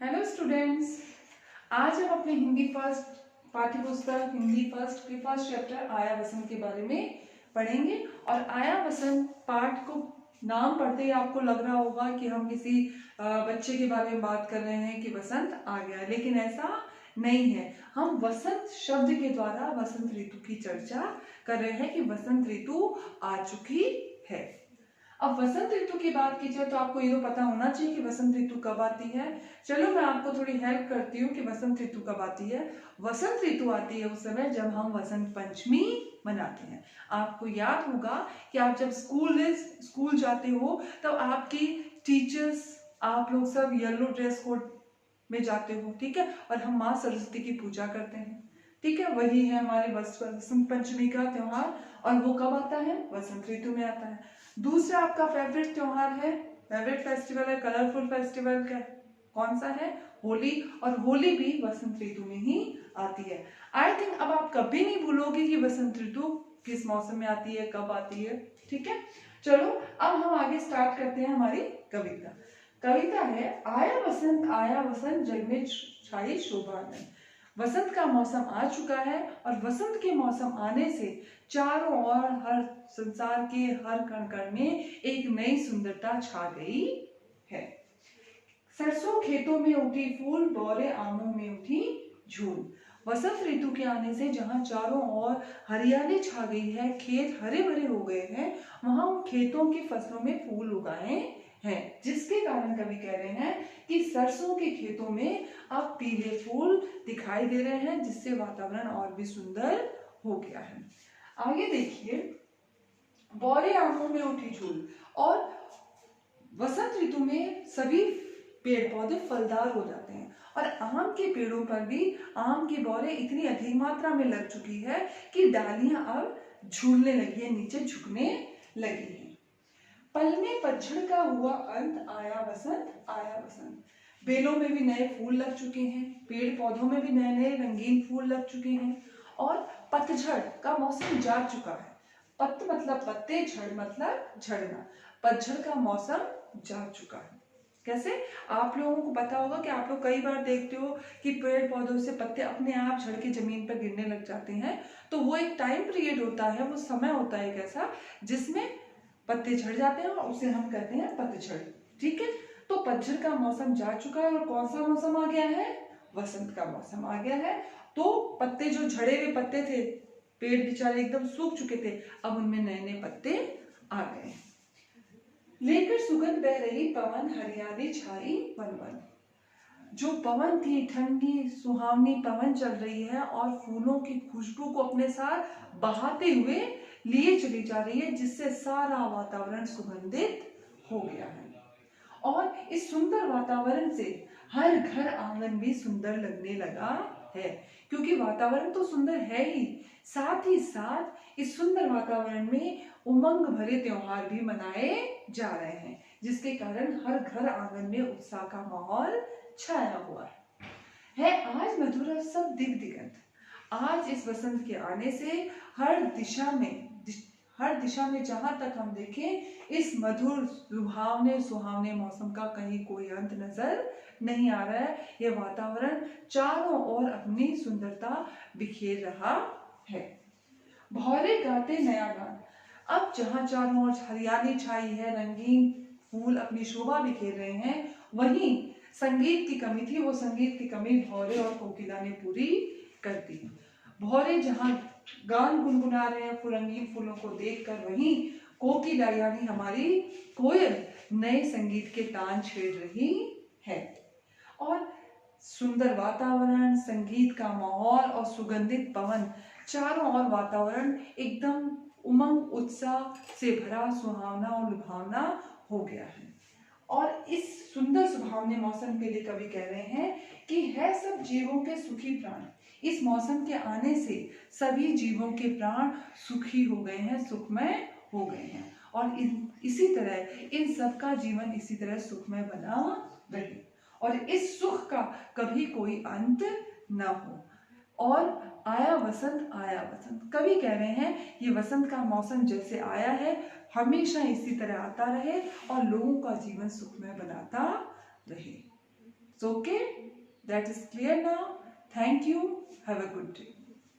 Hello students, आज हम अपने हिंदी फर्स्ट पाठ्य पुस्तक हिंदी फर्स्ट के फर्स्ट चैप्टर आया वसंत के बारे में पढ़ेंगे। और आया वसंत पाठ को नाम पढ़ते ही आपको लग रहा होगा कि हम किसी बच्चे के बारे में बात कर रहे हैं कि वसंत आ गया, लेकिन ऐसा नहीं है। हम वसंत शब्द के द्वारा वसंत ऋतु की चर्चा कर रहे हैं कि वसंत ऋतु आ चुकी है। अब वसंत ऋतु की बात की जाए तो आपको ये तो पता होना चाहिए कि वसंत ऋतु कब आती है। चलो मैं आपको थोड़ी हेल्प करती हूँ कि वसंत ऋतु कब आती है। वसंत ऋतु आती है उस समय जब हम वसंत पंचमी मनाते हैं। आपको याद होगा कि आप जब स्कूल जाते हो तब आपकी टीचर्स, आप लोग सब येलो ड्रेस कोड में जाते हो, ठीक है, और हम माँ सरस्वती की पूजा करते हैं, ठीक है। वही है हमारे वसंत पंचमी का त्योहार, और वो कब आता है? वसंत ऋतु में आता है। दूसरा आपका फेवरेट त्योहार है, फेवरेट फेस्टिवल है, कलरफुल फेस्टिवल क्या कौन सा है? होली। और होली भी वसंत ऋतु में ही आती है। आई थिंक अब आप कभी नहीं भूलोगे कि वसंत ऋतु किस मौसम में आती है, कब आती है, ठीक है। चलो अब हम आगे स्टार्ट करते हैं हमारी कविता। कविता है आया वसंत जग में छाई शोभा में। वसंत का मौसम आ चुका है और वसंत के मौसम आने से चारों ओर हर संसार के हर कण कण में एक नई सुंदरता छा गई है। सरसों खेतों में उठी फूल, बौरे आमों में उठी झूल। वसंत ऋतु के आने से जहाँ चारों ओर हरियाली छा गई है, खेत हरे भरे हो गए हैं, वहां उन खेतों की फसलों में फूल उगाए हैं, जिसके कारण कवि कह रहे हैं कि सरसों के खेतों में अब पीले फूल दिखाई दे रहे हैं, जिससे वातावरण और भी सुंदर हो गया है। आगे देखिए, बौरे आमों में उठी झूल। और वसंत ऋतु में सभी पेड़ पौधे फलदार हो जाते हैं और आम के पेड़ों पर भी आम की बौरें इतनी अधिक मात्रा में लग चुकी है कि डालियां अब झूलने लगी है, नीचे झुकने लगी है। पल में पतझड़ का हुआ अंत, आया वसंत। बेलों में भी नए फूल लग चुके हैं, पेड़ पौधों में भी नए नए रंगीन फूल लग चुके हैं और पतझड़ का मौसम जा चुका है। पत्त मतलब पत्ते, झड़ मतलब झड़ना। पतझड़ का मौसम जा चुका है। कैसे? आप लोगों को पता होगा कि आप लोग कई बार देखते हो कि पेड़ पौधों से पत्ते अपने आप झड़ के जमीन पर गिरने लग जाते हैं, तो वो एक टाइम पीरियड होता है, वो समय होता है एक ऐसा जिसमें पत्ते झड़ जाते हैं और उसे हम कहते हैं पतझड़, ठीक है। तो पतझड़ का मौसम जा चुका है और कौन सा मौसम आ गया है? वसंत का मौसम आ गया है। तो पत्ते, जो झड़े हुए पत्ते थे, पेड़ बेचारे एकदम सूख चुके थे, अब उनमें नए नए पत्ते आ गए। लेकर सुगंध बह रही पवन, हरियाली छाई वन वन। जो पवन थी, ठंडी सुहावनी पवन चल रही है और फूलों की खुशबू को अपने साथ बहाते हुए लिए चली जा रही है, जिससे सारा वातावरण सुगंधित हो गया है। और इस सुंदर वातावरण से हर घर आंगन भी सुंदर लगने लगा है, क्योंकि वातावरण तो सुंदर है ही साथ इस सुंदर वातावरण में उमंग भरे त्योहार भी मनाए जा रहे हैं, जिसके कारण हर घर आंगन में उत्साह का माहौल छाया हुआ है। आज मधुर सब दिगंत। आज इस वसंत के आने से हर दिशा में जहां तक हम देखें, इस मधुर लुभावने सुहावने मौसम का कहीं कोई अंत नजर नहीं आ रहा है। यह वातावरण चारों ओर अपनी सुंदरता बिखेर रहा है। भौरे गाते नया गान। अब जहां चारों ओर हरियाली छाई है, रंगीन फूल अपनी शोभा बिखेर रहे हैं, वहीं संगीत की कमी थी, वो संगीत की कमी भौरे और कोकिला ने पूरी कर दी। भौरे जहां गान गुनगुना रहे हैं रंगीन फूलों को देखकर, वहीं कोकिला यानी हमारी कोयल नए संगीत के तान छेड़ रही है। और सुंदर वातावरण, संगीत का माहौल और सुगंधित पवन, चारों ओर वातावरण एकदम उमंग उत्साह से भरा, सुहावना और लुभावना हो गया है। और इस सुंदर सुहावने मौसम के लिए कवि कह रहे हैं कि है सब जीवों के सुखी प्राण। इस मौसम के आने से सभी जीवों के प्राण सुखी हो गए हैं, सुखमय हो गए हैं, और इसी तरह इन सबका जीवन इसी तरह सुखमय बना रहे और इस सुख का कभी कोई अंत न हो। और आया वसंत, कवि कह रहे हैं ये वसंत का मौसम जैसे आया है, हमेशा इसी तरह आता रहे और लोगों का जीवन सुखमय बनाता रहे। So okay, that is clear now. Thank you. Have a good day.